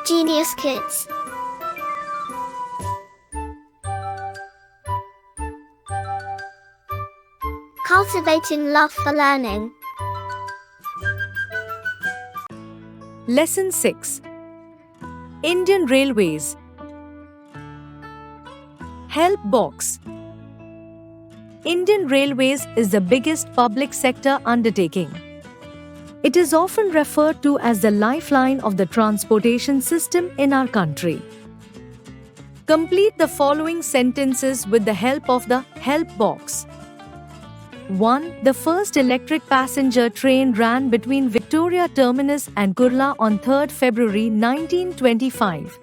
Genius Kids. Cultivating love for learning. Lesson 6. Indian Railways. Help Box. Indian Railways is the biggest public sector undertaking. It is often referred to as the lifeline of the transportation system in our country. Complete the following sentences with the help of the help box. 1. The first electric passenger train ran between Victoria Terminus and Kurla on 3 February 1925.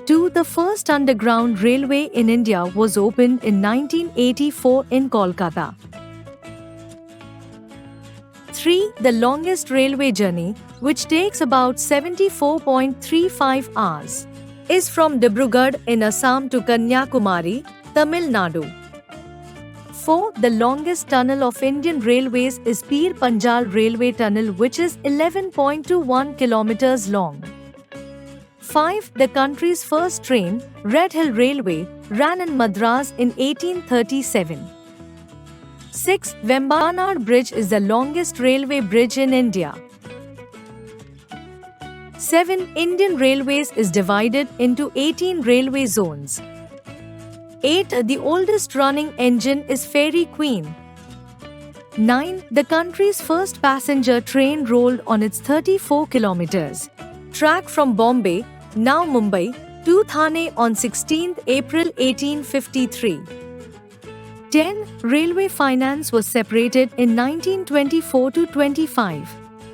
2. The first underground railway in India was opened in 1984 in Kolkata. 3. The longest railway journey, which takes about 74.35 hours, is from Dibrugarh in Assam to Kanyakumari, Tamil Nadu. 4. The longest tunnel of Indian Railways is Pir Panjal Railway Tunnel, which is 11.21 kilometers long. 5. The country's first train, Red Hill Railway, ran in Madras in 1837. 6. Vembanad Bridge is the longest railway bridge in India. 7. Indian Railways is divided into 18 railway zones. 8. The oldest running engine is Fairy Queen. 9. The country's first passenger train rolled on its 34 kilometers track from Bombay, now Mumbai, to Thane on 16 April 1853. 10. Railway finance was separated in 1924 to 25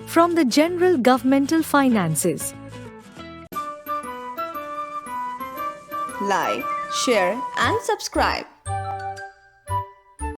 from the general governmental finances. Like, share and subscribe.